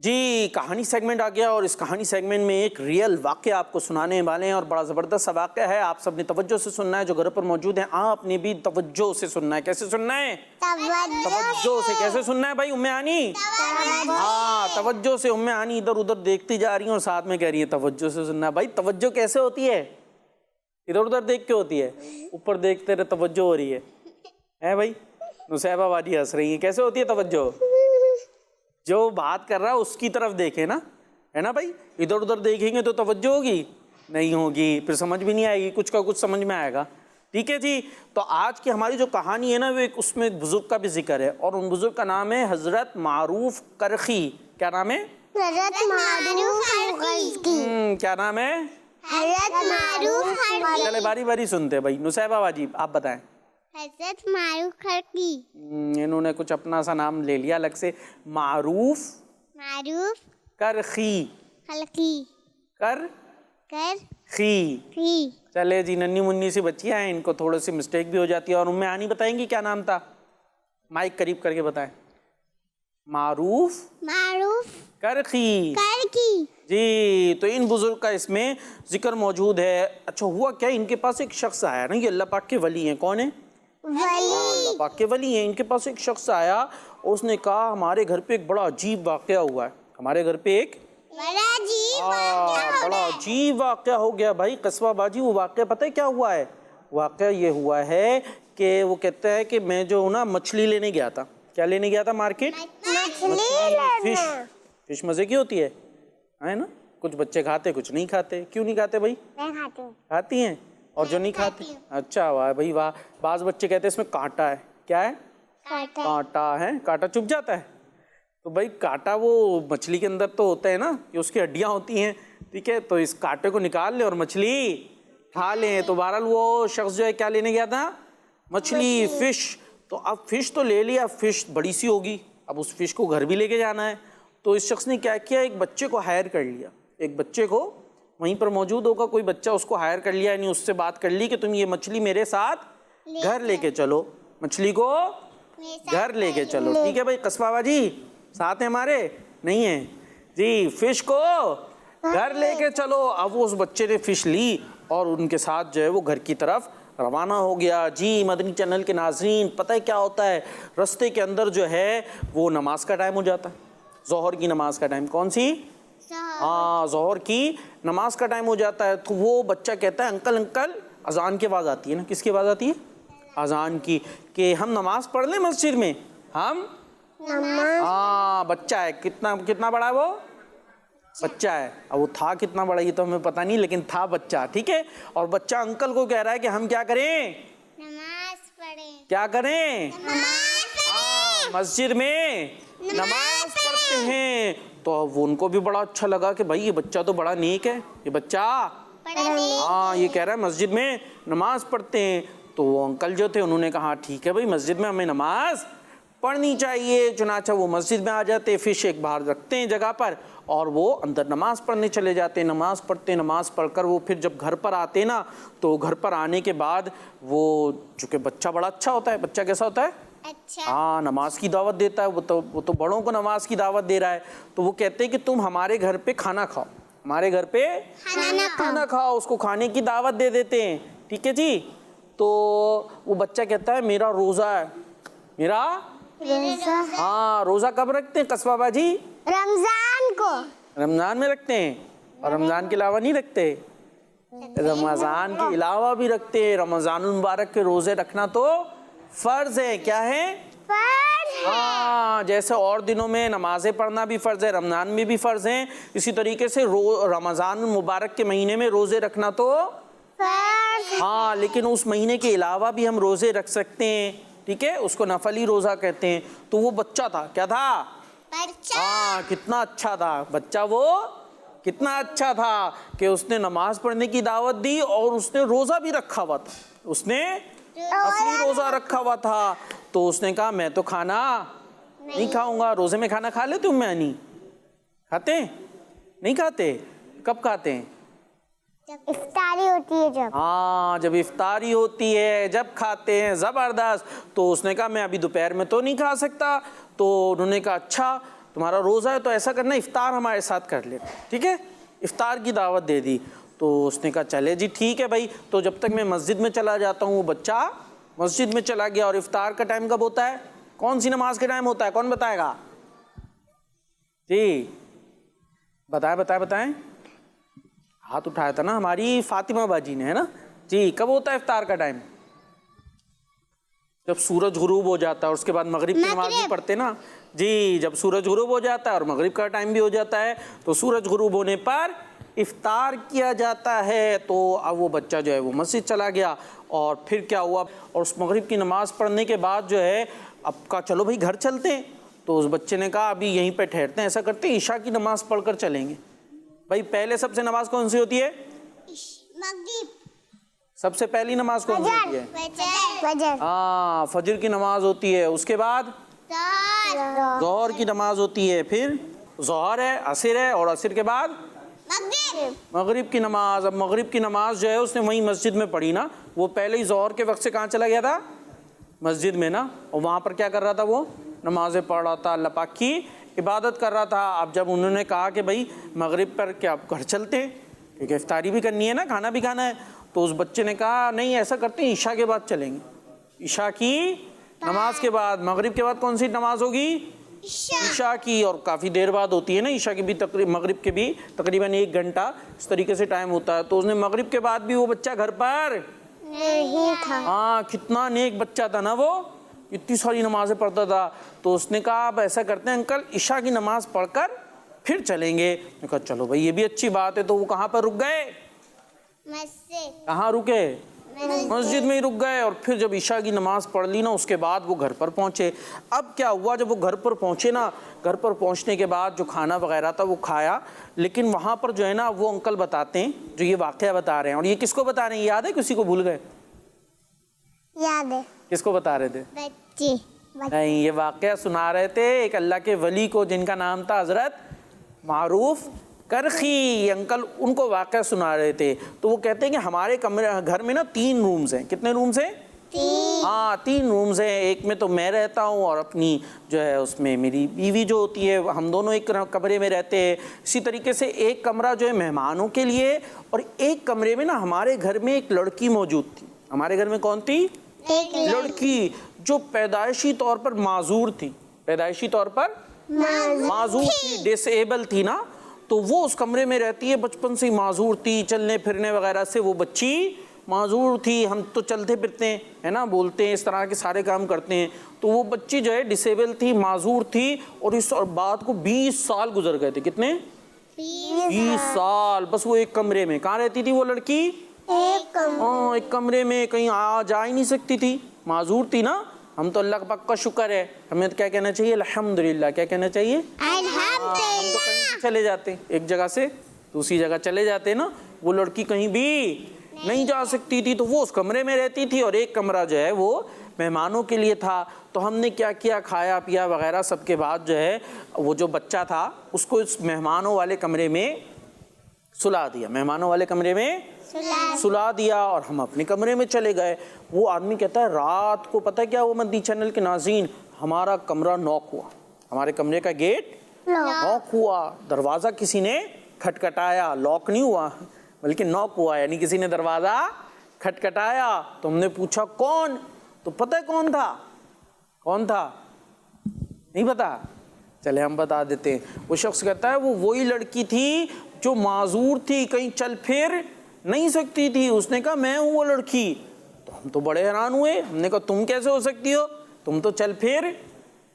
جی کہانی سیگمنٹ آ گیا اور اس کہانی سیگمنٹ میں ایک ریئل واقعہ آپ کو سنانے والے ہیں اور بڑا زبردست سا واقعہ ہے. آپ سب نے توجہ سے سننا ہے, جو گھر پر موجود ہیں آپ نے بھی توجہ سے سننا ہے. کیسے سننا ہے؟ توجہ سے. کیسے سننا ہے بھائی ام عانی؟ ہاں توجہ سے. ام عانی ادھر ادھر دیکھتی جا رہی ہیں اور ساتھ میں کہہ رہی ہے توجہ سے سننا ہے. بھائی توجہ کیسے ہوتی ہے؟ ادھر ادھر دیکھ کے ہوتی ہے؟ اوپر دیکھتے رہے توجہ ہو رہی ہے بھائی؟ نصیبہ باجی ہنس رہی ہیں. کیسے ہوتی ہے توجہ؟ جو بات کر رہا ہے اس کی طرف دیکھے نا, ہے نا بھائی؟ ادھر ادھر دیکھیں گے تو توجہ ہوگی نہیں ہوگی, پھر سمجھ بھی نہیں آئے گی, کچھ کا کچھ سمجھ میں آئے گا. ٹھیک ہے جی. تو آج کی ہماری جو کہانی ہے نا وہ اس میں بزرگ کا بھی ذکر ہے اور ان بزرگ کا نام ہے حضرت معروف کرخی. کیا نام ہے؟ حضرت معروف کرخی. کیا نام ہے؟ حضرت معروف کرخی. چلے باری باری سنتے ہیں بھائی. نصیبہ باجی آپ بتائیں. حضرت معروف کرخی. انہوں نے کچھ اپنا سا نام لے لیا الگ سے. معروف کرخی. کرخی. کرخی. چلے جی, ننھی منی سی بچیاں ہیں, ان کو تھوڑی سی مسٹیک بھی ہو جاتی ہے. اور ام عانی بتائیں گی کیا نام تھا؟ مائک قریب کر کے بتائیں. معروف کرخی. جی تو ان بزرگ کا اس میں ذکر موجود ہے. اچھا ہوا کیا, ان کے پاس ایک شخص آیا نا, یہ اللہ پاک کے ولی ہیں. کون ہیں؟ اللہ پاک کے ولی ہیں. ان کے پاس ایک شخص آیا, اس نے کہا ہمارے گھر پہ ایک بڑا عجیب واقعہ ہوا ہے. ہمارے گھر پہ ایک بڑا عجیب واقعہ ہو گیا. بھائی قصبہ باجی وہ واقعہ پتہ ہے کیا ہوا ہے؟ واقعہ یہ ہوا ہے کہ وہ کہتا ہے کہ میں جو نا مچھلی لینے گیا تھا. کیا لینے گیا تھا مارکیٹ؟ فش مزے کی ہوتی ہے نا. کچھ بچے کھاتے کچھ نہیں کھاتے. کیوں نہیں کھاتے بھائی؟ کھاتی ہیں. اور جو نہیں کھاتے؟ اچھا واہ بھائی واہ. بعض بچے کہتے ہیں اس میں کانٹا ہے. کیا ہے؟ کانٹا ہے. کانٹا چبھ جاتا ہے. تو بھائی کانٹا وہ مچھلی کے اندر تو ہوتا ہے نا, کہ اس کی ہڈیاں ہوتی ہیں. ٹھیک ہے, تو اس کانٹے کو نکال لیں اور مچھلی کھا لیں. تو بہرحال وہ شخص جو ہے کیا لینے گیا تھا؟ مچھلی, فش. تو اب فش تو لے لیا, فش بڑی سی ہوگی, اب اس فش کو گھر بھی لے کے جانا ہے. تو اس شخص نے کیا کیا, ایک بچے کو ہائر کر لیا. ایک بچے کو وہیں پر موجود ہوگا کوئی بچہ, اس کو ہائر کر لیا, یعنی اس سے بات کر لی کہ تم یہ مچھلی میرے ساتھ گھر لے کے چلو, مچھلی کو گھر لے کے چلو. ٹھیک ہے بھائی. قصبہ باجی ساتھ ہیں ہمارے؟ نہیں ہیں جی. فش کو گھر لے کے چلو. اب اس بچے نے فش لی اور ان کے ساتھ جو ہے وہ گھر کی طرف روانہ ہو گیا. جی مدنی چینل کے ناظرین, پتہ ہے کیا ہوتا ہے, رستے کے اندر جو ہے وہ نماز کا ٹائم ہو جاتا ہے, ظہر کی نماز کا ٹائم. کون سی؟ ہاں ظہر کی نماز کا ٹائم ہو جاتا ہے. تو وہ بچہ کہتا ہے انکل اذان کی آواز آتی ہے نا. کس کی آواز آتی ہے؟ اذان کی. کہ ہم نماز پڑھ لیں مسجد میں. ہم ہاں بچہ ہے. کتنا بڑا ہے وہ؟ بچہ ہے. اب وہ تھا کتنا بڑا یہ تو ہمیں پتہ نہیں, لیکن تھا بچہ. ٹھیک ہے, اور بچہ انکل کو کہہ رہا ہے کہ ہم کیا کریں؟ نماز پڑھیں. کیا کریں؟ مسجد میں نماز پڑھتے ہیں. تو اب ان کو بھی بڑا اچھا لگا کہ بھائی یہ بچہ تو بڑا نیک ہے, یہ بچہ ہاں یہ کہہ رہا ہے مسجد میں نماز پڑھتے ہیں. تو وہ انکل جو تھے انہوں نے کہا ٹھیک ہے بھائی مسجد میں ہمیں نماز پڑھنی چاہیے. چنانچہ وہ مسجد میں آ جاتے, فش ایک باہر رکھتے ہیں جگہ پر, اور وہ اندر نماز پڑھنے چلے جاتے. نماز پڑھتے, نماز پڑھ کر وہ پھر جب گھر پر آتے نا, تو گھر پر آنے کے بعد وہ چونکہ بچہ بڑا اچھا ہوتا ہے. بچہ کیسا ہوتا ہے؟ ہاں نماز کی دعوت دیتا ہے. وہ تو بڑوں کو نماز کی دعوت دے رہا ہے. تو وہ کہتے ہیں کہ تم ہمارے گھر پہ کھانا کھاؤ, ہمارے گھر پہ کھانا کھاؤ. اس کو کھانے کی دعوت دے دیتے ہیں. ٹھیک ہے جی. تو وہ بچہ کہتا ہے میرا روزہ ہے. میرا ہاں روزہ کب رکھتے ہیں قصبہ باجی؟ رمضان کو. رمضان میں رکھتے ہیں, اور رمضان کے علاوہ نہیں رکھتے. رمضان کے علاوہ بھی رکھتے ہیں. رمضان المبارک کے روزے رکھنا تو فرض ہے. کیا ہے؟ ہاں جیسے اور دنوں میں نمازیں پڑھنا بھی فرض ہے, رمضان میں بھی فرض ہیں, اسی طریقے سے رمضان المبارک کے مہینے میں روزے رکھنا تو ہاں, لیکن اس مہینے کے علاوہ بھی ہم روزے رکھ سکتے ہیں. ٹھیک ہے, اس کو نفلی روزہ کہتے ہیں. تو وہ بچہ تھا, کیا تھا؟ ہاں کتنا اچھا تھا بچہ. وہ کتنا اچھا تھا کہ اس نے نماز پڑھنے کی دعوت دی اور اس نے روزہ بھی رکھا ہوا تھا. اس نے نفلی روزہ رکھا ہوا تھا. تو اس نے کہا میں تو کھانا نہیں کھاؤں گا. روزے میں کھانا کھا لیتے ام عانی؟ کھاتے ہیں؟ نہیں کھاتے؟ کب کھاتے ہیں؟ جب افطاری ہوتی ہے. جب ہاں جب افطاری ہوتی ہے جب کھاتے ہیں. زبردست. تو اس نے کہا میں ابھی دوپہر میں تو نہیں کھا سکتا. تو انہوں نے کہا اچھا. تمہارا روزہ ہے تو ایسا کرنا افطار ہمارے ساتھ کر لینا, ٹھیک ہے. افطار کی دعوت دے دی. تو اس نے کہا چلے جی ٹھیک ہے بھائی. تو جب تک میں مسجد میں چلا جاتا ہوں, وہ بچہ مسجد میں چلا گیا. اور افطار کا ٹائم کب ہوتا ہے؟ کون سی نماز کا ٹائم ہوتا ہے؟ کون بتائے گا جی؟ بتائیں. ہاتھ اٹھایا تھا نا ہماری فاطمہ باجی نے, ہے نا جی. کب ہوتا ہے افطار کا ٹائم؟ جب سورج غروب ہو جاتا ہے, اور اس کے بعد مغرب کی نماز بھی پڑھتے نا جی. جب سورج غروب ہو جاتا ہے اور مغرب کا ٹائم بھی ہو جاتا ہے, تو سورج غروب ہونے پر افطار کیا جاتا ہے. تو اب وہ بچہ جو ہے وہ مسجد چلا گیا. اور پھر کیا ہوا, اور اس مغرب کی نماز پڑھنے کے بعد جو ہے اب کہا چلو بھائی گھر چلتے ہیں. تو اس بچے نے کہا ابھی یہیں پہ ٹھہرتے ہیں, ایسا کرتے ہیں عشاء کی نماز پڑھ کر چلیں گے. بھائی پہلے سب سے نماز کون سی ہوتی ہے؟ مغرب. سب سے پہلی نماز کون سی ہوتی ہے؟ فجر. ہاں فجر کی نماز ہوتی ہے. اس کے بعد ظہر کی نماز ہوتی ہے. پھر ظہر ہے, عصر ہے, اور عصر کے بعد مغرب کی نماز. اب مغرب کی نماز جو ہے اس نے وہیں مسجد میں پڑھی نا. وہ پہلے ہی ظہر کے وقت سے کہاں چلا گیا تھا؟ مسجد میں نا. اور وہاں پر کیا کر رہا تھا؟ وہ نمازیں پڑھ رہا تھا, اللہ پاک کی عبادت کر رہا تھا. اب جب انہوں نے کہا کہ بھائی مغرب پر کیا گھر چلتے ہیں, کیونکہ افطاری بھی کرنی ہے نا, کھانا بھی کھانا ہے, تو اس بچے نے کہا نہیں ایسا کرتے ہیں عشاء کے بعد چلیں گے. عشاء کی نماز کے بعد. مغرب کے بعد کون سی نماز ہوگی؟ عشاء کی. اور کافی دیر بعد ہوتی ہے نا عشاء کی بھی, مغرب کے بھی تقریباً 1 گھنٹہ اس طریقے سے ٹائم ہوتا ہے. تو اس نے مغرب کے بعد بھی وہ بچہ گھر پر نہیں تھا. ہاں کتنا نیک بچہ تھا نا وہ, اتنی ساری نمازیں پڑھتا تھا. تو اس نے کہا اب ایسا کرتے ہیں انکل عشاء کی نماز پڑھ کر پھر چلیں گے. نے کہا چلو بھائی یہ بھی اچھی بات ہے. تو وہ کہاں پر رک گئے؟ مسجد. کہاں رکے؟ مسجد میں ہی رک گئے. اور پھر جب عشاء کی نماز پڑھ لی نا, اس کے بعد وہ گھر پر پہنچے. اب کیا ہوا, جب وہ گھر پر پہنچے نا, گھر پر پہنچنے کے بعد جو کھانا وغیرہ تھا وہ کھایا. لیکن وہاں پر جو ہے نا وہ انکل بتاتے ہیں, جو یہ واقعہ بتا رہے ہیں, اور یہ کس کو بتا رہے ہیں یاد ہے؟ کسی کو بھول گئے؟ یاد ہے. کس کو بتا رہے تھے؟ بچے. نہیں, یہ واقعہ سنا رہے تھے ایک اللہ کے ولی کو, جن کا نام تھا حضرت معروف کرخی. انکل ان کو واقعہ سنا رہے تھے. تو وہ کہتے ہیں کہ ہمارے گھر میں نا 3 رومز ہیں. کتنے رومز ہیں؟ 3. ہاں 3 رومز ہیں. ایک میں تو میں رہتا ہوں, اور اپنی جو ہے اس میں میری بیوی جو ہوتی ہے, ہم دونوں ایک کمرے میں رہتے ہیں. اسی طریقے سے ایک کمرہ جو ہے مہمانوں کے لیے, اور ایک کمرے میں نا ہمارے گھر میں ایک لڑکی موجود تھی. ہمارے گھر میں کون تھی؟ ایک لڑکی, جو پیدائشی طور پر معذور تھی. پیدائشی طور پر معذور تھی, ڈس ایبل تھی نا. تو وہ اس کمرے میں رہتی ہے, بچپن سے ہی معذور تھی, چلنے پھرنے وغیرہ سے وہ بچی معذور تھی. ہم تو چلتے پھرتے ہیں ہے نا, بولتے ہیں, اس طرح کے سارے کام کرتے ہیں. تو وہ بچی جو ہے ڈس ایبل تھی, معذور تھی. اور اس بات کو 20 سال گزر گئے تھے. کتنے؟ 20 سال. بس وہ ایک کمرے میں. کہاں رہتی تھی وہ لڑکی؟ ایک کمرے میں, کہیں جا ہی نہیں سکتی تھی, معذور تھی نا. ہم تو اللہ پاک کا شکر ہے, ہمیں کیا کہنا چاہیے؟ الحمدللہ. کیا کہنا چاہیے؟ ہم تو کہیں چلے جاتے, ایک جگہ سے دوسری جگہ چلے جاتے نا. وہ لڑکی کہیں بھی نہیں جا سکتی تھی, تو وہ اس کمرے میں رہتی تھی, اور ایک کمرہ جو ہے وہ مہمانوں کے لیے تھا. تو ہم نے کیا کیا, کھایا پیا وغیرہ سب کے بعد جو ہے وہ جو بچہ تھا اس کو اس مہمانوں والے کمرے میں سلا دیا. مہمانوں والے کمرے میں سلا دیا, اور ہم اپنے کمرے میں چلے گئے. وہ آدمی کہتا ہے رات کو پتہ کیا ہوا مدنی چینل کے ناظرین, ہمارا کمرہ نوک ہوا, ہمارے کمرے کا گیٹ نوک ہوا. دروازہ کسی نے کھٹکھٹایا, لاک نہیں ہوا بلکہ نوک ہوا, یعنی کسی نے دروازہ کھٹکھٹایا. تو ہم نے پوچھا کون؟ تو پتہ ہے کون تھا؟ کون تھا؟ نہیں پتا؟ چلے ہم بتا دیتے ہیں. وہ شخص کہتا ہے وہ وہی لڑکی تھی جو معذور تھی, کہیں چل پھر نہیں سکتی تھی. اس نے کہا میں ہوں وہ لڑکی. تو ہم تو بڑے حیران ہوئے. ہم نے کہا تم کیسے ہو سکتی ہو, تم تو چل پھر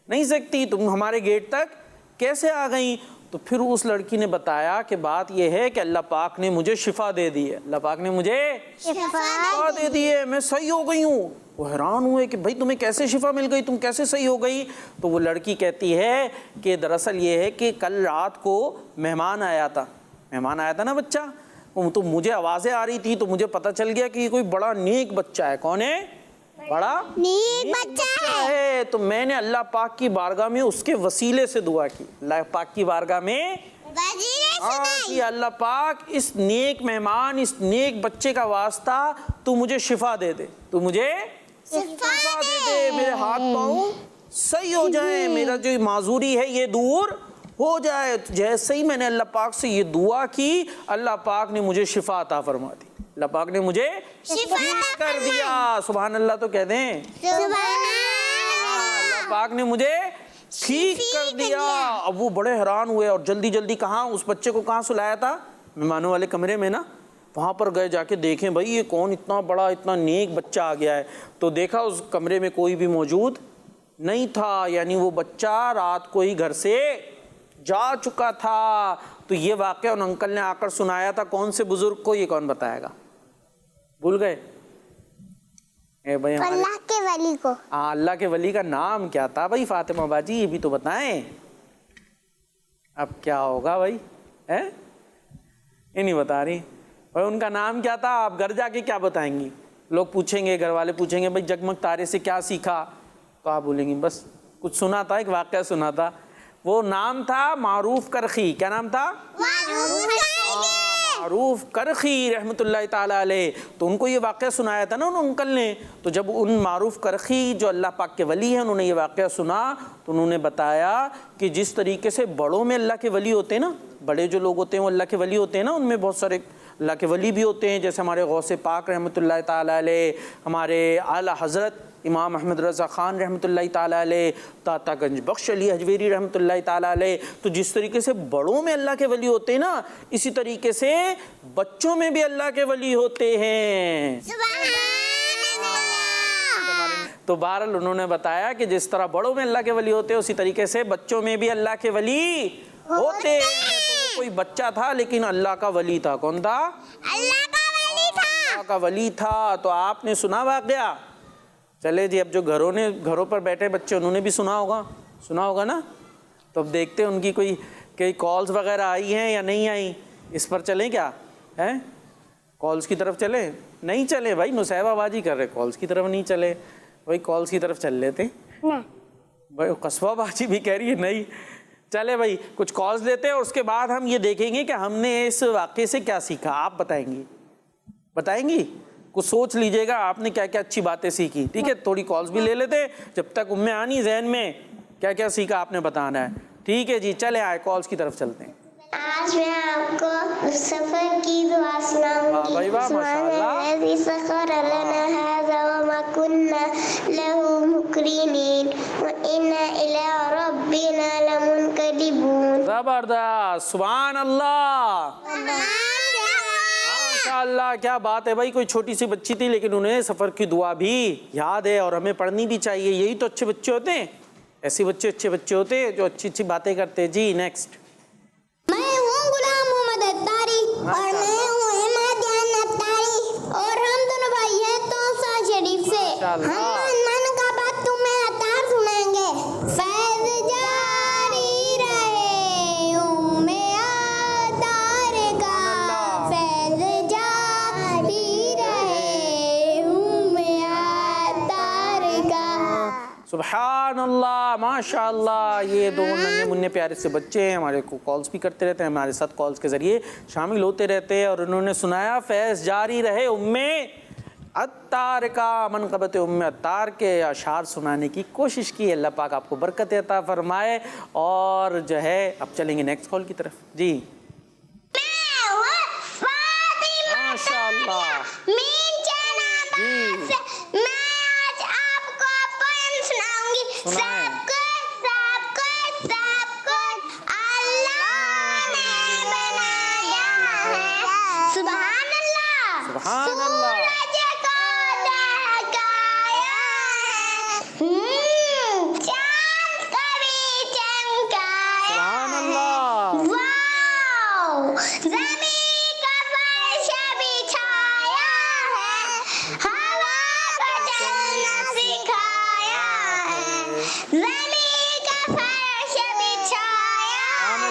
نہیں سکتی, تم ہمارے گیٹ تک کیسے آ گئی؟ تو پھر اس لڑکی نے بتایا کہ بات یہ ہے کہ اللہ پاک نے مجھے شفا دے دی ہے. اللہ پاک نے مجھے شفا دے دی ہے, میں صحیح ہو گئی ہوں. وہ حیران ہوئے کہ بھائی تمہیں کیسے شفا مل گئی, تم کیسے صحیح ہو گئی؟ تو وہ لڑکی کہتی ہے کہ دراصل یہ ہے کہ کل رات کو مہمان آیا تھا نا بچہ, تو مجھے آوازیں آ رہی تھی, تو مجھے پتہ چل گیا کہ یہ کوئی بڑا نیک بچہ ہے. کون ہے؟ بڑا نیک بچہ ہے. تو میں نے اللہ پاک کی بارگاہ میں اس کے وسیلے سے دعا کی. اللہ پاک کی بارگاہ میں کہ اللہ پاک اس نیک مہمان, اس نیک بچے کا واسطہ تو مجھے شفا دے دے, تو مجھے شفا دے دے, میرے ہاتھ پاؤں صحیح ہو جائیں, میرا جو معذوری ہے یہ دور ہو جائے. جیسے ہی میں نے اللہ پاک سے یہ دعا کی, اللہ پاک نے مجھے شفا عطا فرما دی, اللہ پاک نے مجھے ٹھیک کر دیا. سبحان اللہ تو کہہ دیں, اللہ پاک نے مجھے ٹھیک کر دیا. اب وہ بڑے حیران ہوئے اور جلدی جلدی کہاں اس بچے کو کہاں سلایا تھا, مہمانوں والے کمرے میں نا, وہاں پر گئے جا کے دیکھیں بھائی یہ کون اتنا بڑا اتنا نیک بچہ آ گیا ہے. تو دیکھا اس کمرے میں کوئی بھی موجود نہیں تھا, یعنی وہ بچہ رات کو ہی گھر سے جا چکا تھا. تو یہ واقعہ ان انکل نے آ کر سنایا تھا. کون سے بزرگ کو, یہ کون بتائے گا, بھول گئے؟ اللہ کے ولی کو. ہاں, اللہ کے ولی کا نام کیا تھا بھائی؟ فاطمہ باجی یہ بھی تو بتائیں. اب کیا ہوگا بھائی, یہ نہیں بتا رہی بھائی ان کا نام کیا تھا. آپ گھر جا کے کیا بتائیں گی؟ لوگ پوچھیں گے, گھر والے پوچھیں گے بھائی جگمگ تارے سے کیا سیکھا, تو آپ بولیں گی بس کچھ سنا تھا, ایک واقعہ سنا تھا. وہ نام تھا معروف کرخی. کیا نام تھا؟ معروف کرخی رحمۃ اللہ تعالیٰ علیہ. تو ان کو یہ واقعہ سنایا تھا نا ان انکل نے. تو جب ان معروف کرخی جو اللہ پاک کے ولی ہیں انہوں نے یہ واقعہ سنا تو انہوں نے بتایا کہ جس طریقے سے بڑوں میں اللہ کے ولی ہوتے ہیں نا, بڑے جو لوگ ہوتے ہیں وہ اللہ کے ولی ہوتے ہیں نا, ان میں بہت سارے اللہ کے ولی بھی ہوتے ہیں, جیسے ہمارے غوث پاک رحمۃ اللہ تعالیٰ علیہ, ہمارے اعلیٰ حضرت امام احمد رضا خان رحمۃ اللہ تعالیٰ علیہ, داتا گنج بخش علی حجویری رحمۃ اللہ تعالیٰ علیہ. تو جس طریقے سے بڑوں میں اللہ کے ولی ہوتے ہیں نا, اسی طریقے سے بچوں میں بھی اللہ کے ولی ہوتے ہیں. تو بہرحال انہوں نے بتایا کہ جس طرح بڑوں میں اللہ کے ولی ہوتے ہیں اسی طریقے سے بچوں میں بھی اللہ کے ولی ہوتے ہیں. تو کوئی بچہ تھا لیکن اللہ کا ولی تھا. کون تھا؟ اللہ کا ولی تھا. تو آپ نے سنا واقعہ. چلے جی, اب جو گھروں پر بیٹھے بچے انہوں نے بھی سنا ہوگا نا. تو اب دیکھتے ہیں ان کی کوئی کالز وغیرہ آئی ہیں یا نہیں آئی. اس پر چلیں کیا ہے, کالز کی طرف چلیں؟ نہیں چلے بھائی, نصیبہ بازی کر رہے, کالز کی طرف نہیں چلے بھائی, کالز کی طرف چل لیتے بھائی. قصبہ بازی بھی کہہ رہی ہے نہیں. چلے بھائی کچھ کالز لیتے ہیں اور اس کے بعد ہم یہ دیکھیں گے کہ ہم نے اس واقعے سے کیا سیکھا. آپ بتائیں گی کچھ سوچ لیجئے گا آپ نے کیا کیا اچھی باتیں سیکھی. ٹھیک ہے, تھوڑی کالز بھی لے لیتے جب تک ام آنی ذہن میں کیا کیا سیکھا آپ نے بتانا ہے. ٹھیک ہے جی, چلے آئے کالز کی طرف چلتے ہیں. آج میں آپ کو سفر کی دعا سناؤں گی. بھائی واہ, ماشاءاللہ. الذی سخر لنا ھذا وما كنا له مقرنین وإنا إلی ربنا لمنقلبون. زبردست, سبحان اللہ, ماشاءاللہ. کیا بات ہے بھائی. کوئی چھوٹی سی بچی تھی لیکن انہیں سفر کی دعا بھی یاد ہے اور ہمیں پڑھنی بھی چاہیے. یہی تو اچھے بچے ہوتے ہیں, ایسے بچے اچھے بچے ہوتے ہیں جو اچھی اچھی باتیں کرتے ہیں. جی نیکسٹ. میں ہوں غلام محمد اتاری اور میں ہوں احمدیان اتاری اور ہم دونوں بھائی ہیں توسا شریف سے. ہم من کا بات تمہیں اتار سنائیں گے. فیض جاری رہے اتار کا, فیض جاری رہے اتار کا. سبحان اللہ, ماشاءاللہ. یہ دو ننھے منھے پیارے سے بچے ہیں, ہمارے کو کالز بھی کرتے رہتے ہیں, ہمارے ساتھ کالز کے ذریعے شامل ہوتے رہتے ہیں. اور انہوں نے سنایا فیض جاری رہے اتار کا, منقبت اتار کے اشعار سنانے کی کوشش کی. اللہ پاک آپ کو برکت عطا فرمائے. اور جو ہے اب چلیں گے نیکسٹ کال کی طرف. جی ماشاءاللہ. جی سب کچھ اللہ نے بنایا ہے. سبحان اللہ. سبحان اللہ. سورج کو دہکایا ہے, چاند کو بھی چمکایا. سبحان اللہ. واو. زمین کا فرش بچھایا ہے, ہوا کو چلنا سکھایا ہے. زمین کا فرش بچھایا ہے,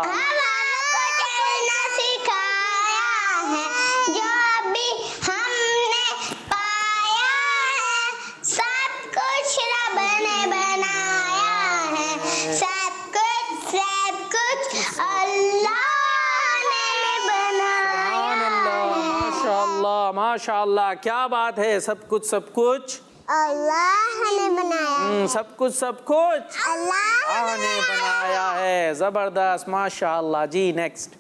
ہوا کو چلنا سکھایا ہے. جو بھی ہم نے پایا ہے سب کچھ رب نے بنایا ہے. سب کچھ اللہ نے بنایا ہے. ماشاءاللہ, ماشاءاللہ. کیا بات ہے. سب کچھ اللہ نے بنایا. سب کچھ اللہ نے بنایا ہے. زبردست, ماشاء اللہ. جی نیکسٹ.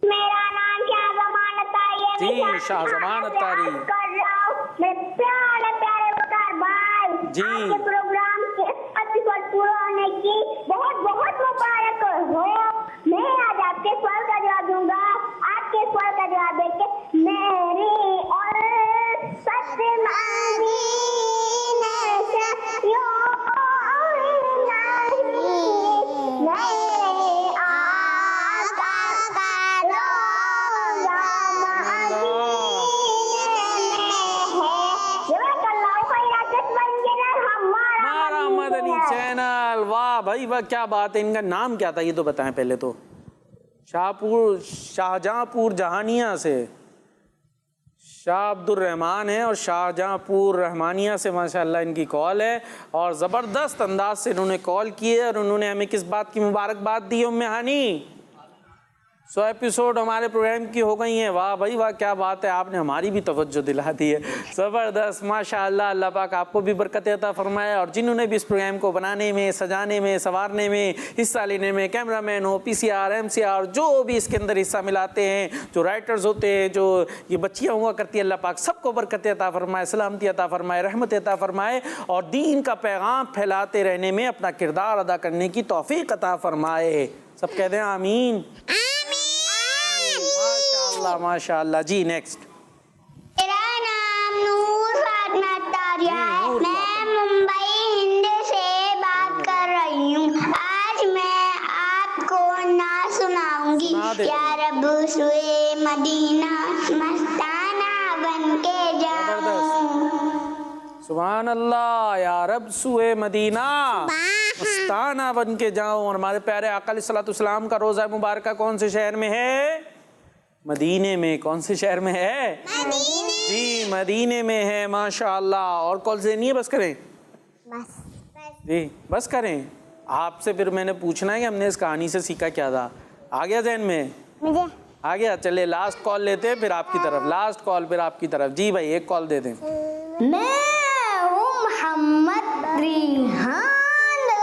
میرا نام شاہزمان اتاری ہے. جی شاہزمان اتاری. میں پیارے وقار بھائی جی. آپ کے پروگرام کے ایپیسوڈ پورا ہونے کی بہت بہت مبارک ہو. میں آج آپ کے سوال کا جواب دوں گا. آپ کے سوال کا جواب دے کے میری اور سچ مانی چینل. واہ بھائی واہ, کیا بات ہے. ان کا نام کیا تھا یہ تو بتائیں پہلے تو. شاہجہاں پور جہانیہ سے شاہ عبد الرحمان ہے, اور شاہجہاں پور رحمانیہ سے ماشاءاللہ ان کی کال ہے, اور زبردست انداز سے انہوں نے کال کی ہے, اور انہوں نے ہمیں کس بات کی مبارکباد دی ہے ام ہانی؟ 100 ایپیسوڈ ہمارے پروگرام کی ہو گئی ہیں. واہ بھائی واہ, کیا بات ہے, آپ نے ہماری بھی توجہ دلا دی ہے. زبردست, ماشاءاللہ. اللہ پاک آپ کو بھی برکت عطا فرمائے, اور جنہوں نے بھی اس پروگرام کو بنانے میں, سجانے میں, سنوارنے میں, حصہ لینے میں, کیمرہ مین ہو, P C R, M C R, جو بھی اس کے اندر حصہ ملاتے ہیں, جو رائٹرز ہوتے ہیں, جو یہ بچیاں ہوا کرتی ہیں, اللہ پاک سب کو برکت عطا فرمائے, سلامتی عطا فرمائے, رحمت عطا فرمائے, اور دین کا پیغام پھیلاتے رہنے میں اپنا کردار ادا کرنے کی توفیق عطا فرمائے. سب کہتے ہیں آمین. ماشاء اللہ. جی نیکسٹ. میرا نام نور فاطمہ اتاری ہے. میں ممبئی ہند سے بات کر رہی ہوں. آج میں آپ کو نعت سناؤں گی. یا رب سوئے مدینہ مستانہ بن کے جاؤں. سبحان اللہ. یا رب سوئے مدینہ مستانہ بن کے جاؤں. اور ہمارے پیارے آقا علیہ الصلوۃ والسلام کا روضہ مبارکہ کون سے شہر میں ہے؟ مدینے میں. کون سے شہر میں ہے؟ جی مدینے میں ہے. ماشاء اللہ. اور کال سے نہیں ہے, بس کریں. جی بس کریں. آپ سے پھر میں نے پوچھنا ہے کہ ہم نے اس کہانی سے سیکھا کیا تھا. آ گیا ذہن میں؟ آ گیا. چلے لاسٹ کال لیتے ہیں, پھر آپ کی طرف. لاسٹ کال پھر آپ کی طرف. جی بھائی ایک کال دے دیں. میں ہوں محمد ریحان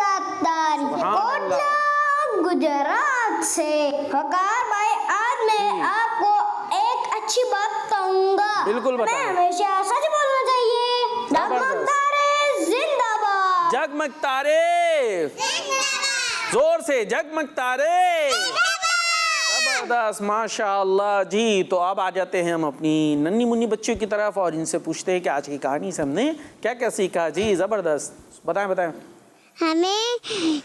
اتاری, گجرات سے. وقار بھائی آج میں آپ کو ایک اچھی بات کہوں گا. بالکل بتائیں. میں ہمیشہ سچ بولنا چاہیے. جگمگ تارے زندہ باد. جگمگ تارے زور سے, جگمگ تارے. زبردست, ماشاء اللہ. جی تو اب آ جاتے ہیں ہم اپنی ننھی منی بچیوں کی طرف, اور ان سے پوچھتے ہیں کہ آج کی کہانی سے ہم نے کیا کیا سیکھا. جی زبردست, بتائیں. ہمیں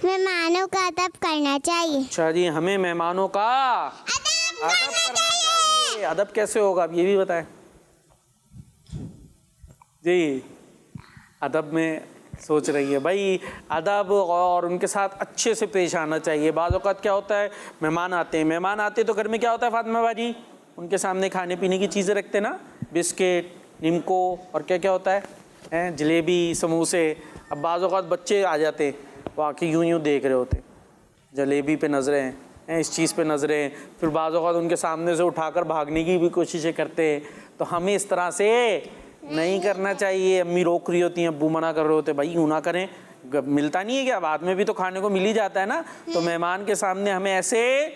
مہمانوں کا ادب کرنا چاہیے. اچھا جی, ہمیں مہمانوں کا ادب کرنا چاہیے. ادب کیسے ہوگا آپ یہ بھی بتائیں. جی ادب میں سوچ رہی ہے بھائی, ادب اور ان کے ساتھ اچھے سے پیش آنا چاہیے. بعض اوقات کیا ہوتا ہے, مہمان آتے تو گھر میں کیا ہوتا ہے فاطمہ باجی, ان کے سامنے کھانے پینے کی چیزیں رکھتے نا, بسکٹ, نمکو, اور کیا ہوتا ہے, جلیبی, سموسے. اب بعض اوقات بچے آ جاتے, واقعی یوں دیکھ رہے ہوتے, جلیبی پہ نظریں, اس چیز پہ نظریں, پھر بعض اوقات ان کے سامنے سے اٹھا کر بھاگنے کی بھی کوششیں کرتے ہیں. تو ہمیں اس طرح سے نہیں کرنا چاہیے. امی روک رہی ہوتی ہیں, ابو منع کر رہے ہوتے, بھائی یوں نہ کریں, ملتا نہیں ہے کیا, بعد میں بھی تو کھانے کو مل ہی جاتا ہے نا. تو مہمان کے سامنے ہمیں ایسے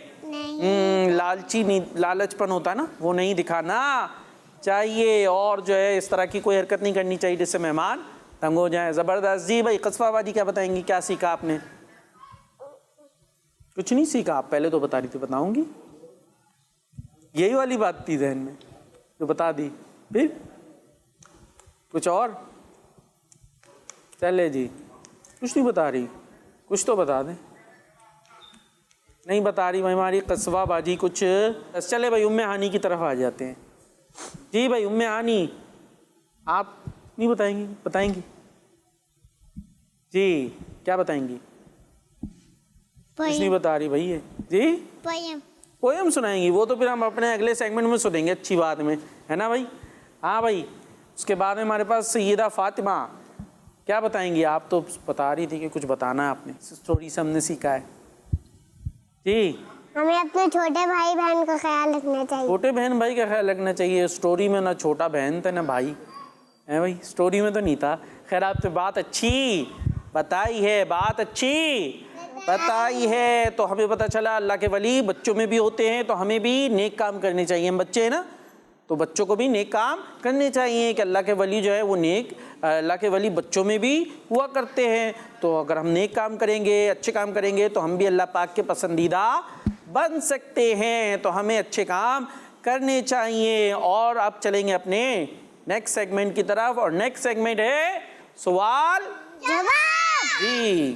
لالچ پن ہوتا ہے نا, وہ نہیں دکھانا چاہیے, اور جو ہے اس طرح کی کوئی حرکت نہیں کرنی چاہیے جس سے مہمان تنگ ہو جائیں. زبردست. جی بھائی قصبہ باجی کیا بتائیں گی, کیا سیکھا آپ نے؟ کچھ نہیں سیکھا. آپ پہلے تو بتا رہی تھی, بتاؤں گی. یہی والی بات تھی ذہن میں جو بتا دی, پھر کچھ اور. چلے جی, کچھ نہیں بتا رہی, کچھ تو بتا دیں. نہیں بتا رہی ہماری قصبہ باجی کچھ. چلے بھائی ام ہانی کی طرف آ جاتے ہیں. جی بھائی ام ہانی, آپ نہیں بتائیں گی؟ بتائیں گی. جی کیا بتائیں گی؟ کچھ نہیں بتا رہی بھائی. جی پویم سنائیں گی. وہ تو پھر ہم اپنے اگلے سیگمنٹ میں سنیں گے, اچھی بات میں, ہے نا بھائی. ہاں بھائی, اس کے بعد میں ہمارے پاس سیدہ فاطمہ, کیا بتائیں گی؟ آپ تو بتا رہی تھی کہ کچھ بتانا ہے آپ نے, اسٹوری سے ہم نے سیکھا ہے. جی ہمیں اپنے چھوٹے بھائی بہن کا خیال رکھنا چاہیے. چھوٹے بہن بھائی کا خیال رکھنا چاہیے. اسٹوری میں نہ چھوٹا بہن تھا نہ بھائی, ہے بھائی, اسٹوری میں تو نہیں تھا. خیر آپ سے بات اچھی بتائی ہے, بات اچھی بتائی ہے. تو ہمیں پتہ چلا اللہ کے ولی بچوں میں بھی ہوتے ہیں, تو ہمیں بھی نیک کام کرنے چاہیے. ہم بچے ہیں نا, تو بچوں کو بھی نیک کام کرنے چاہیے کہ اللہ کے ولی جو ہے وہ نیک, اللہ کے ولی بچوں میں بھی ہوا کرتے ہیں. تو اگر ہم نیک کام کریں گے, اچھے کام کریں گے, تو ہم بھی اللہ پاک کے پسندیدہ بن سکتے ہیں. تو ہمیں اچھے کام کرنے چاہیے. اور اب چلیں گے اپنے نیکسٹ سیگمنٹ کی طرف, اور نیکسٹ سیگمنٹ ہے سوال جواب. جی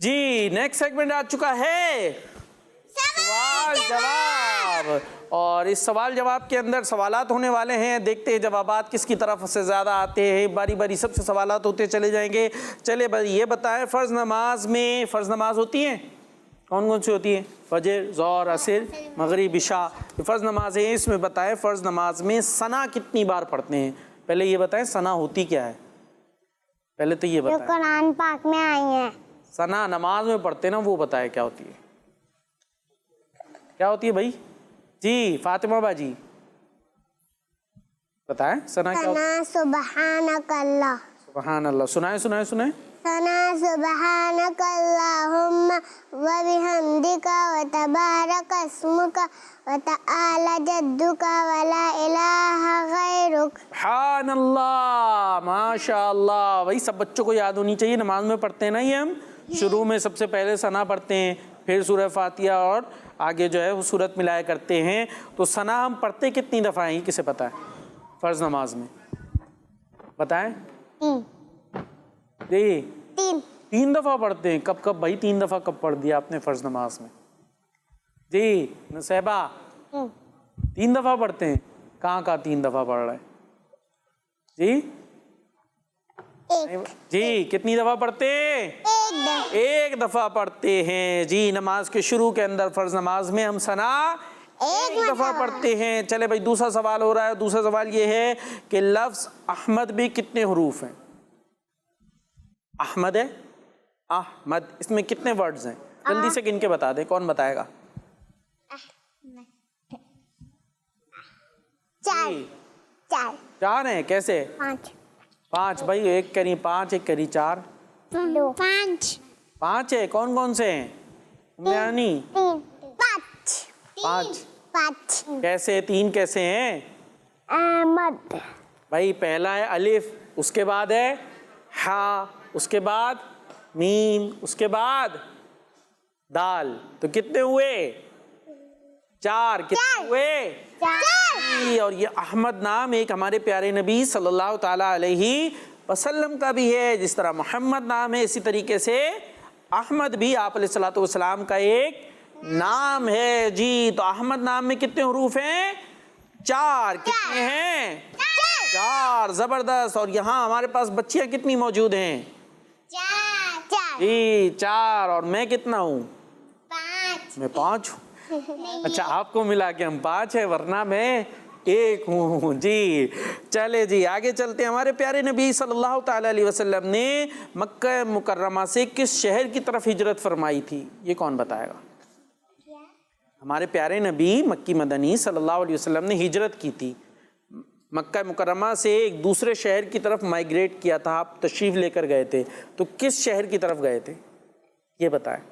جی نیکسٹ سیگمنٹ آ چکا ہے سوال جواب. اور اس سوال جواب کے اندر سوالات ہونے والے ہیں. دیکھتے ہیں جوابات کس کی طرف سے زیادہ آتے ہیں. باری باری سب سے سوالات ہوتے چلے جائیں گے. چلے بھائی یہ بتائیں, فرض نماز میں فرض نماز ہوتی ہیں کون کون سی ہوتی ہیں؟ فجر, ظہر, عصر, مغرب, عشاء. یہ فرض نماز ہے. اس میں بتائیں فرض نماز میں ثنا کتنی بار پڑھتے ہیں؟ پہلے یہ بتائیں ثنا ہوتی کیا ہے, پہلے تو یہ جو بتائیں. قرآن پاک میں آئی ہیں. ثنا نماز میں پڑھتے نا, وہ بتائے کیا ہوتی ہے, کیا ہوتی ہے بھائی؟ جی فاطمہ باجی بتائیں ثنا کیا ہوتی ہے؟ ثنا سبحانک اللہ. سبحان اللہ. سنائیں سنائیں سنائیں. ثنا سبحانک اللہم وبحمدک وتبارک اسمک وتعالی جدک ولا الہ غیرک. سبحان اللہ, ماشاء اللہ. وہی سب بچوں کو یاد ہونی چاہیے. نماز میں پڑھتے ہیں نا یہ ہم, شروع میں سب سے پہلے ثنا پڑھتے ہیں, پھر سورہ فاتحہ اور آگے جو ہے وہ سورت ملایا کرتے ہیں. تو ثنا ہم پڑھتے کتنی دفعہ ہیں, کسے پتہ ہے فرض نماز میں؟ بتائیں. جی 3 دفعہ پڑھتے ہیں. کب کب بھائی 3 دفعہ کب پڑھ دیا آپ نے فرض نماز میں؟ جی نصیبہ 3 دفعہ پڑھتے ہیں. کہاں 3 دفعہ پڑھ رہے ہیں جی؟ جی کتنی دفعہ پڑھتے ہیں؟ 1 دفعہ پڑھتے ہیں. جی نماز کے شروع کے اندر فرض نماز میں ہم ثنا 1 دفعہ پڑھتے ہیں. چلے بھائی دوسرا سوال ہو رہا ہے. دوسرا سوال یہ ہے کہ لفظ احمد بھی کتنے حروف ہیں؟ احمد ہے, احمد, اس میں کتنے ورڈز ہیں؟ جلدی سے گن کے بتا دیں, کون بتائے گا؟ 4 ہیں. کیسے 5 بھائی؟ ایک کری 5, ایک کری 4. 5 ہے. کون کون سے ہیں امیانی؟ 5 کیسے؟ 3 کیسے ہیں احمد بھائی؟ پہلا ہے الف, اس کے بعد ہے ہا, اس کے بعد میم, اس کے بعد دال. تو کتنے ہوئے؟ 4. کتنے ہوئے؟ اور یہ احمد نام ایک ہمارے پیارے نبی صلی اللہ تعالیٰ علیہ وسلم کا بھی ہے. جس طرح محمد نام ہے, اسی طریقے سے احمد بھی آپ علیہ الصلوۃ والسلام کا ایک نام ہے. جی تو احمد نام میں کتنے حروف ہیں؟ 4. کتنے ہیں؟ 4. زبردست. اور یہاں ہمارے پاس بچیاں کتنی موجود ہیں؟ 4. جی 4. اور میں کتنا ہوں؟ 5. میں 5 ہوں. اچھا آپ کو ملا کے ہم 5 ہیں, ورنہ میں 1 ہوں. جی چلے جی آگے چلتے ہیں. ہمارے پیارے نبی صلی اللہ تعالیٰ علیہ وسلم نے مکہ مکرمہ سے کس شہر کی طرف ہجرت فرمائی تھی؟ یہ کون بتائے گا؟ ہمارے پیارے نبی مکی مدنی صلی اللہ علیہ وسلم نے ہجرت کی تھی, مکہ مکرمہ سے ایک دوسرے شہر کی طرف مائیگریٹ کیا تھا. آپ تشریف لے کر گئے تھے, تو کس شہر کی طرف گئے تھے یہ بتائیں.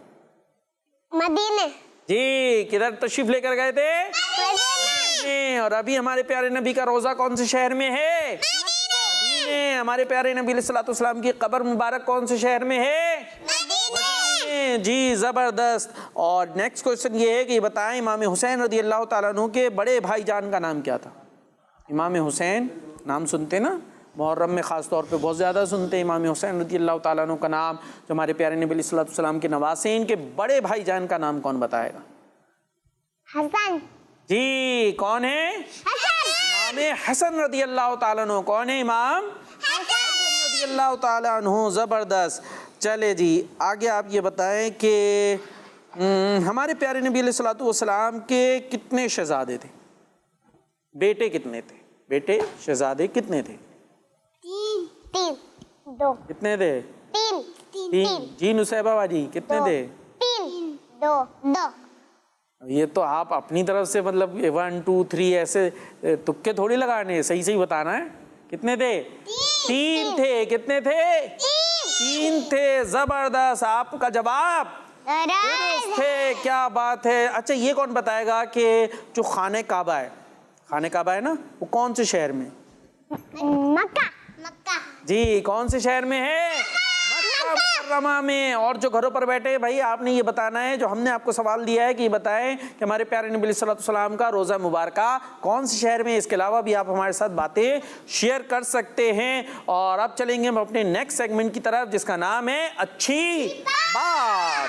مدینہ. جی کدھر تشریف لے کر گئے تھے؟ مدینے. اور ابھی ہمارے پیارے نبی کا روزہ کون سے شہر میں ہے؟ مدینے. ہمارے پیارے نبی علیہ الصلوۃ والسلام کی قبر مبارک کون سے شہر میں ہے؟ مدینے. جی زبردست. اور نیکسٹ کوشچن یہ ہے کہ یہ بتائیں امام حسین رضی اللہ تعالیٰ عنہ کے بڑے بھائی جان کا نام کیا تھا؟ امام حسین نام سنتے نا, محرم میں خاص طور پہ بہت زیادہ سنتے ہیں امام حسین رضی اللہ تعالیٰ عنہ کا نام, جو ہمارے پیارے نبی علیہ الصلوۃ والسلام کے نواسے. ان کے بڑے بھائی جان کا نام کون بتائے گا؟ حسن. جی کون ہے؟ امام حسن رضی اللہ تعالیٰ عنہ. کون ہے امام حسن رضی اللہ تعالیٰ عنہ. زبردست. چلے جی آگے آپ یہ بتائیں کہ ہمارے پیارے نبی علیہ الصلوۃ والسلام کے کتنے شہزادے تھے؟ بیٹے کتنے تھے؟ بیٹے شہزادے کتنے تھے؟ 3. 2. کتنے تھے؟ 3. جی نصیبہ باجی کتنے تھے؟ 3. 2. یہ تو آپ اپنی طرف سے مطلب 1 2 3 ایسے تکے تھوڑی لگانے، صحیح صحیح بتانا ہے. کتنے تھے؟ 3 تھے. کتنے تھے؟ 3 تھے. زبردست، آپ کا جواب درست ہے. کیا بات ہے. اچھا یہ کون بتائے گا کہ جو خانہ کعبہ ہے، خانہ کعبہ ہے نا، وہ کون سے شہر میں؟ مکہ. مکہ. جی کون سے شہر میں ہے؟ مکہ مکرمہ میں. اور جو گھروں پر بیٹھے بھائی آپ نے یہ بتانا ہے، جو ہم نے آپ کو سوال دیا ہے کہ یہ بتائیں کہ ہمارے پیارے نبی علیہ الصلوۃ والسلام کا روزہ مبارکہ کون سے شہر میں. اس کے علاوہ بھی آپ ہمارے ساتھ باتیں شیئر کر سکتے ہیں. اور اب چلیں گے ہم اپنے نیکسٹ سیگمنٹ کی طرف، جس کا نام ہے اچھی بات.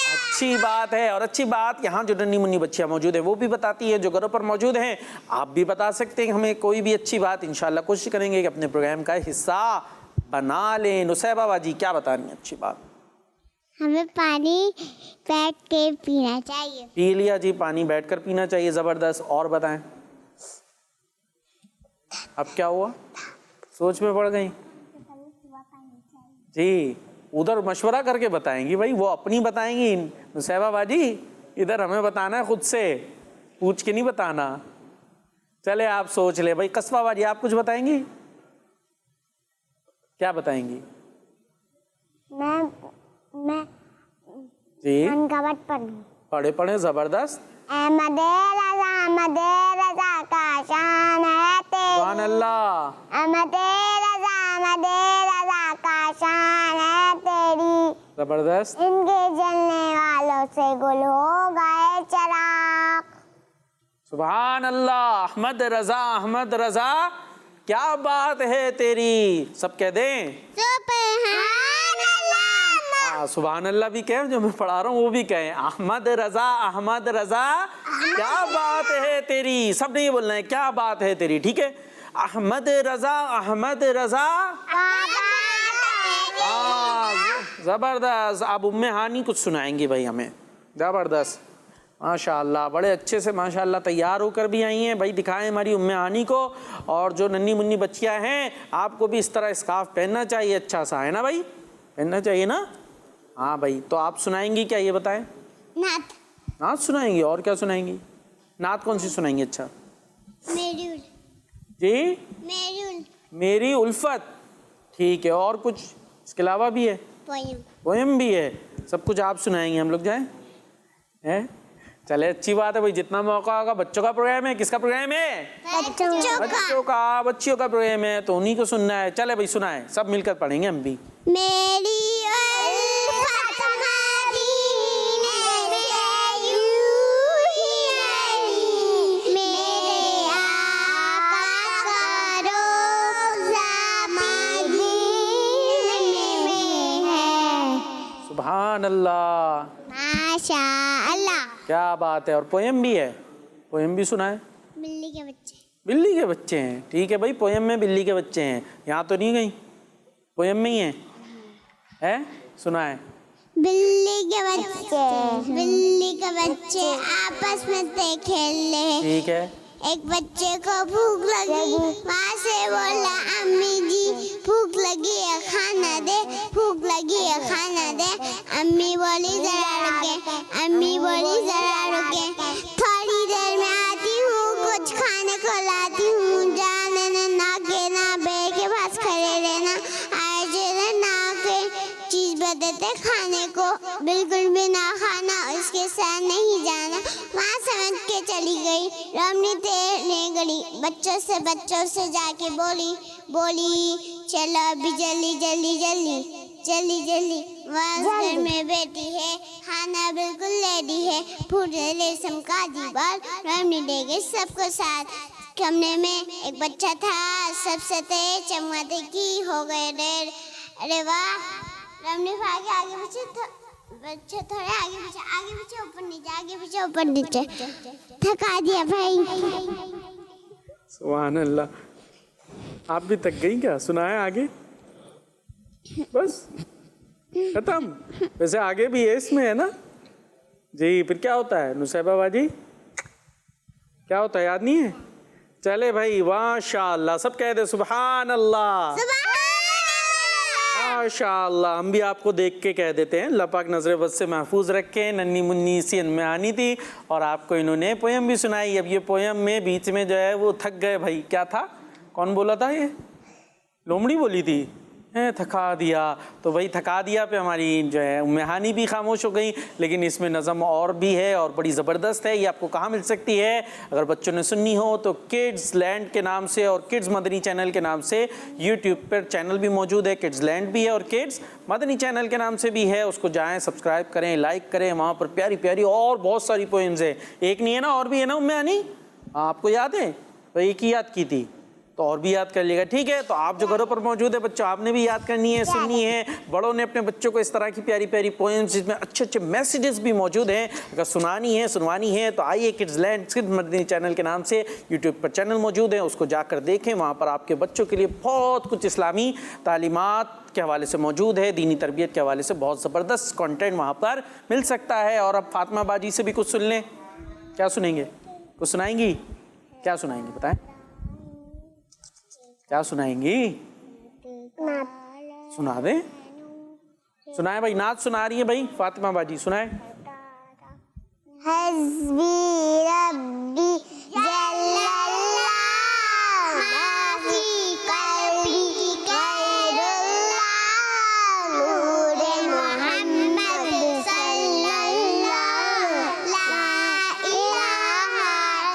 اچھی بات ہے. اور اچھی بات یہاں جو ننھی منی بچیاں موجود ہیں وہ بھی بتاتی ہیں، جو گھروں پر موجود ہیں آپ بھی بتا سکتے ہیں ہمیں کوئی بھی اچھی بات. انشاءاللہ کوشش کریں گے کہ اپنے پروگرام کا حصہ بنا لیں. نصیبہ باجی کیا بتانی ہے اچھی بات؟ ہمیں پانی بیٹھ کے پینا چاہیے. پی لیا جی، پانی بیٹھ کر پینا چاہیے. زبردست. اور بتائیں اب کیا ہوا؟ سوچ میں پڑ گئی جی. ادھر مشورہ کر کے بتائیں گی بھائی، وہ اپنی بتائیں گی. نصیبہ باجی ادھر ہمیں بتانا ہے خود سے، پوچھ کے نہیں بتانا. چلے آپ سوچ لے بھائی. قصبہ باجی آپ کچھ بتائیں گی؟ کیا بتائیں گی؟ میں جی من کا بات پڑھوں. پڑھے. زبردست. احمد رضا کا شان ہے تیری. سبحان اللہ. احمد رضا کا شان ہے تیری. زبردست. ان کے جلنے والوں سے گل ہو گئے چراغ. سبحان اللہ. احمد رضا کیا بات ہے تیری. سب کہہ دیں سبحان اللہ. سبحان اللہ بھی کہیں، جو میں پڑھا رہا ہوں وہ بھی کہیں. احمد رضا کیا بات ہے تیری. سب نے یہ بولنا ہے کیا بات ہے تیری. ٹھیک ہے. احمد رضا. زبردست. اب ام ہانی کچھ سنائیں گی بھائی ہمیں. زبردست. ماشاء اللہ بڑے اچھے سے ماشاء اللہ تیار ہو کر بھی آئی ہیں بھائی. دکھائیں ہماری ام ہانی کو. اور جو ننھی منی بچیاں ہیں آپ کو بھی اس طرح اسکارف پہننا چاہیے اچھا سا، ہے نا بھائی؟ پہننا چاہیے نا. ہاں بھائی. تو آپ سنائیں گی کیا یہ بتائیں؟ نعت سنائیں گی. اور کیا سنائیں گی؟ نعت کون سی سنائیں گی؟ اچھا جی میری الفت. ٹھیک ہے. اور کچھ اس کے علاوہ بھی ہے؟ پوئم بھی ہے. سب کچھ آپ سنائیں گے، ہم لوگ جائیں. چلے اچھی بات ہے بھائی. جتنا موقع ہوگا بچوں کا پروگرام ہے. کس کا پروگرام ہے؟ بچیوں کا پروگرام ہے تو انہیں کو سننا ہے. چلے بھائی سنائیں. سب مل کر پڑھیں گے ہم بھی. میری الفت مدینے سے یوں ہی آئی. میرے آقا کا روضہ مدینے میں ہے. سبحان اللہ. ماشاء اللہ. کیا بات ہے. اور پوئم بھی ہے. پوئم بھی سنائیں. بلی کے بچے. بلی کے بچے ہیں. ٹھیک ہے بھائی. پوئم میں بلی کے بچے ہیں. یہاں تو نہیں گئی، پوئم میں ہی ہیں. سنائیں. بلی کے بچے آپس میں تھے کھیل لے. ٹھک ہے. ایک بچے کو بھوک لگی، وہاں سے بولا امی جی بھوک لگی ہے کھانا دے، بھوک لگی ہے کھانا دے. امی بولی ذرا رکے، تھوڑی دیر میں آتی ہوں، کچھ کھانے کو لاتی ہوں. جانے نہ کے نہ بے کے پاس کھڑے رہنا، آئے جیسے نہ کے چیز بدلتے کھانے کو، بالکل بھی نہ کھانا، اس کے ساتھ نہیں جانا. وہاں سمجھ کے چلی گئی. رمنی تیرنے گلی بچوں سے جا کے بولی چلو ابھی جلدی. وہاں گھر میں بیٹھی ہے، کھانا بالکل ریڈی ہے. پھوٹے ریشم کا دیوار، رمنی لے گئی سب کو ساتھ. کمرے میں ایک بچہ تھا، سب سے تیز چمکاتے کی ہو گئے دیر. ارے واہ. رمنی بھاگے آگے پیچھے، بچے تھوڑے آگے پیچھے اوپر نیچے تھکا دیا بھائی. سبحان اللہ. آپ بھی تک گئی کیا؟ سنائیں آگے. بس ختم. ویسے آگے بھی ہے اس میں ہے نا جی. پھر کیا ہوتا ہے نصیبہ باجی؟ کیا ہوتا ہے یاد نہیں ہے؟ چلے بھائی ماشاء اللہ, سب کہہ دے سبحان اللہ. ماشاء اللہ. ہم بھی آپ کو دیکھ کے کہہ دیتے ہیں, اللہ پاک نظر بد سے محفوظ رکھے. ننھی منی سی انمانی تھی اور آپ کو انہوں نے پویم بھی سنائی. اب یہ پویم میں بیچ میں جو ہے وہ تھک گئے بھائی. کیا تھا, کون بولا تھا, یہ لومڑی بولی تھی, تھکا دیا. تو وہی تھکا دیا پہ ہماری جو ہے مہانی بھی خاموش ہو گئی. لیکن اس میں نظم اور بھی ہے اور بڑی زبردست ہے. یہ آپ کو کہاں مل سکتی ہے اگر بچوں نے سننی ہو تو کڈز لینڈ کے نام سے اور کڈز مدنی چینل کے نام سے یوٹیوب پر چینل بھی موجود ہے. کڈز لینڈ بھی ہے اور کڈز مدنی چینل کے نام سے بھی ہے. اس کو جائیں, سبسکرائب کریں, لائک کریں. وہاں پر پیاری پیاری اور بہت ساری پوئمز ہیں. ایک نہیں ہے نا, اور بھی ہے نا مہانی, آپ کو یاد ہے؟ تو ایک ہی یاد کی تھی تو اور بھی یاد کر لیے گا. ٹھیک ہے, تو آپ جو گھروں پر موجود ہے بچوں, آپ نے بھی یاد کرنی ہے, سننی ہے. بڑوں نے اپنے بچوں کو اس طرح کی پیاری پیاری پوئمز جس میں اچھے اچھے میسیجز بھی موجود ہیں اگر سنانی ہے سنوانی ہے تو آئیے. کڈز لینڈ کڈز مدنی چینل کے نام سے یوٹیوب پر چینل موجود ہے, اس کو جا کر دیکھیں. وہاں پر آپ کے بچوں کے لیے بہت کچھ اسلامی تعلیمات کے حوالے سے موجود ہے, دینی تربیت کے حوالے سے بہت زبردست کنٹینٹ وہاں پر مل سکتا ہے. اور اب فاطمہ باجی سے بھی کچھ سن لیں. کیا سنیں گے, کچھ سنائیں گی؟ کیا سنائیں گی بتائیں, کیا سنائیں گی؟ سنا دیں, سنائیں بھائی. نعت سنا رہی ہے بھائی فاطمہ باجی, سنائیں. حسبی ربی جل اللہ ما فی قلبی غیر اللہ نور محمد صلی اللہ لا الہ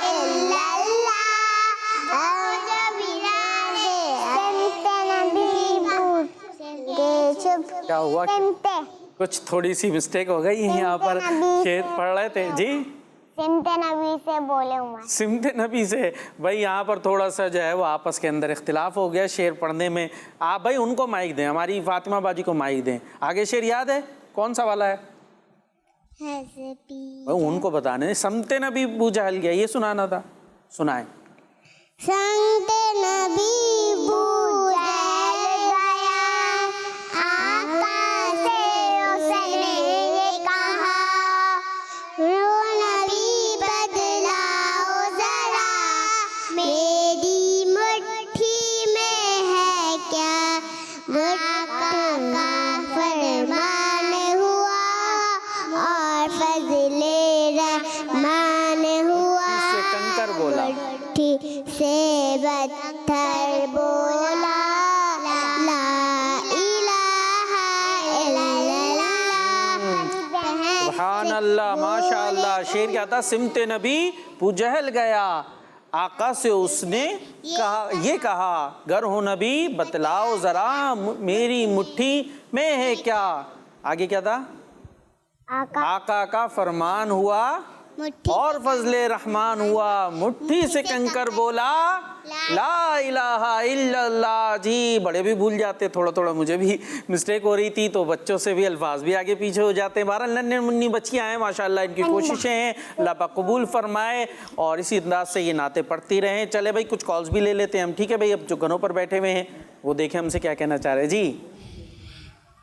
الا اللہ اعوذ باللہ کیا ہوا, کچھ تھوڑی سی مسٹیک ہو گئی یہاں پر. شعر پڑھ رہے تھے جی, سمت نبی سے بولے ہوں. سمت نبی سے بھائی یہاں پر تھوڑا سا جو ہے وہ آپس کے اندر اختلاف ہو گیا شعر پڑھنے میں. آپ بھائی ان کو مائک دیں, ہماری فاطمہ باجی کو مائک دیں. آگے شعر یاد ہے, کون سا والا ہے ان کو بتانے. سمت نبی ابو جہل گیا, یہ سنانا تھا, سنائیں. سمت نبی ابو جہل گیا آقا سے اس نے کہا رو نبی بدلاؤ ذرا میری مٹھی میں ہے کیا آقا کا فرمان ہوا اور فضل رحمان ہوا. سے کنکر بولا, سے بدتر بولا لا الہ الا اللہ. سبحان اللہ, ماشاء اللہ. شعر کیا تھا, سمت نبی ابو جہل گیا آقا سے اس نے کہا, یہ کہا گر ہو نبی بتلاؤ ذرا میری مٹھی میں ہے کیا. آگے کیا تھا, آقا کا فرمان ہوا اور فضل رحمان ہوا, مٹھی سے کنکر بولا لا الہ الا اللہ. جی بڑے بھی بھول جاتے, تھوڑا تھوڑا مجھے بھی مسٹیک ہو رہی تھی تو بچوں سے بھی الفاظ بھی آگے پیچھے ہو جاتے ہیں. بہرحال ننھے منی بچیاں ہیں ماشاءاللہ, ان کی کوششیں ہیں, اللہ پاک قبول فرمائے اور اسی انداز سے یہ نعتیں پڑھتی رہیں. چلے بھائی کچھ کالز بھی لے لیتے ہیں ہم. ٹھیک ہے بھائی, اب جو گھروں پر بیٹھے ہوئے ہیں وہ دیکھیں ہم سے کیا کہنا چاہ رہے ہیں. جی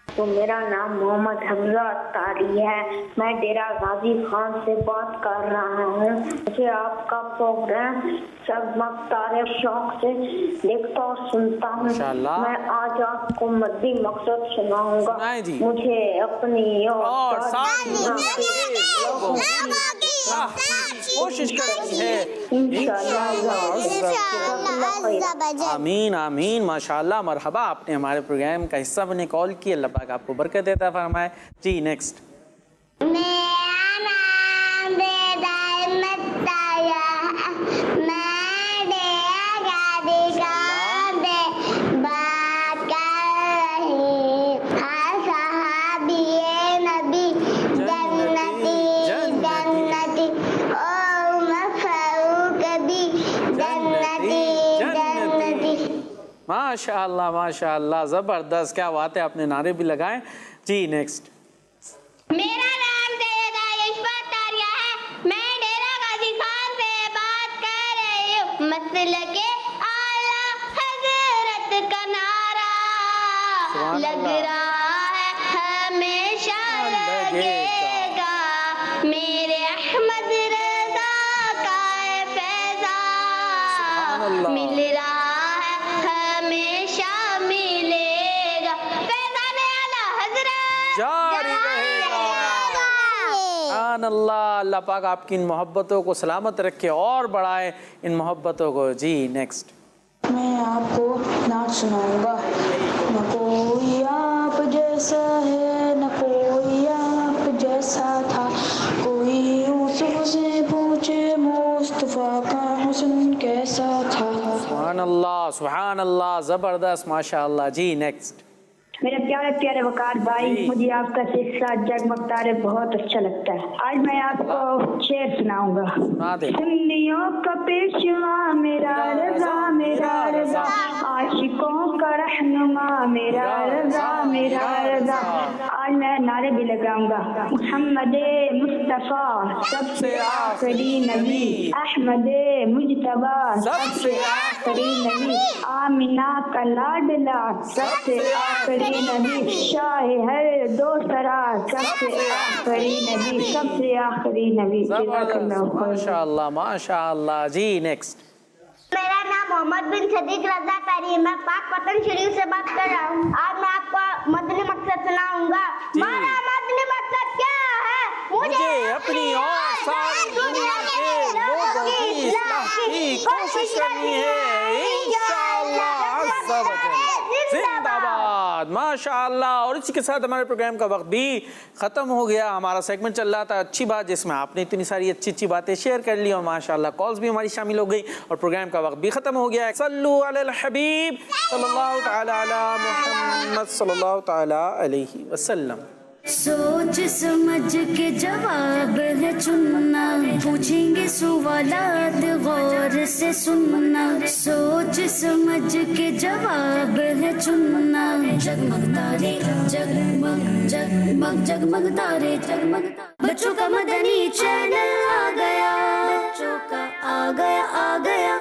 تو میرا نام محمد حمزہ اطاری ہے, میں ڈیرہ غازی خان سے بات کر رہا ہوں. مجھے آپ کا پروگرام جگمگ تارے شوق سے دیکھتا اور سنتا ہوں. میں آج آپ کو مدی مقصد سناؤں گا. مجھے اپنی اور کوشش کرتی ہے. آمین آمین, ماشاءاللہ, مرحبا. آپ نے ہمارے پروگرام کا حصہ بنے کال کی, اللہ پاک آپ کو برکت دیتا فرمائے. جی نیکسٹ. میرا نام بیدار مطالعہ, میں ڈیرہ غازی خان سے بات کر رہی. ہر صحابی نبی جنتی جنتی اور عمر فاروق بھی جنتی جنتی. ماشاءاللہ ماشاءاللہ, زبردست, کیا بات ہے, آپ نے نعرے بھی لگائیں. جی نیکسٹ. میرا نام سید عائشہ تاریہ ہے, میں ڈیرہ غازی خان سے بات کر رہی ہوں. مسلک اعلیٰ حضرت کا نعرہ لگ رہا ہے, ہمیشہ لگے گا. میرے احمد رضا کا فیضان سبحان اللہ. اللہ پاک آپ کی ان محبتوں کو سلامت رکھے اور بڑھائے ان محبتوں کو. جی نیکسٹ. میں آپ کو نعت سناؤں گا. نہ کوئی آپ جیسا ہے نہ کوئی آپ جیسا تھا, کوئی یوسف سے پوچھے مصطفیٰ کا حسن کیسا تھا. سبحان اللہ سبحان اللہ, زبردست ماشاء اللہ. جی نیکسٹ. میرے پیارے پیارے وقار بھائی, مجھے آپ کا قصہ جگمگ تارے بہت اچھا لگتا ہے. آج میں آپ کو شعر سناؤں گا. سنا دے. سنیوں کا پیشوا میرا رضا میرا رضا, عاشقوں کا رہنما میرا رضا میرا رضا. آج میں نعرے بھی لگاؤں گا. محمد مصطفیٰ سب سے آخری نبی, احمد مجتبیٰ سب سے آخری نبی, آمینہ کا لاڈلا سب سے آخری نبی, شاہ ہر دو سرا سب سے آخری نبی, سب سے آخری نبی. ماشاء اللہ ماشاء اللہ. جی نیکسٹ. میرا نام محمد بن صدیق رضا پری, میں پاک پتن شریف سے بات کر رہا ہوں. آج میں آپ کو مدنی مقصد سناؤں گا. ہمارا مدنی مقصد کیا ہے؟ مجھے اپنی اور ساری دنیا کے لوگوں کی اصلاح کی کوشش کرنی ہے انشاءاللہ عز و جل. زندہ باد ماشاء اللہ. اور اسی کے ساتھ ہمارے پروگرام کا وقت بھی ختم ہو گیا. ہمارا سیگمنٹ چل رہا تھا اچھی بات, جس میں آپ نے اتنی ساری اچھی اچھی باتیں شیئر کر لی, اور ماشاء اللہ کالز بھی ہماری شامل ہو گئی, اور پروگرام کا وقت بھی ختم ہو گیا. صلو علی الحبیب صلی اللہ تعالی علی محمد صلی اللہ تعالی علیہ وسلم. سوچ سمجھ کے جواب ہے چننا, پوچھیں گے سوالات غور سے سننا. سوچ سمجھ کے جواب ہے چننا. جگمگ تارے جگمگ جگمگ جگمگ تارے جگمگ. بچوں کا مدنی چینل آ گیا, بچوں کا آ گیا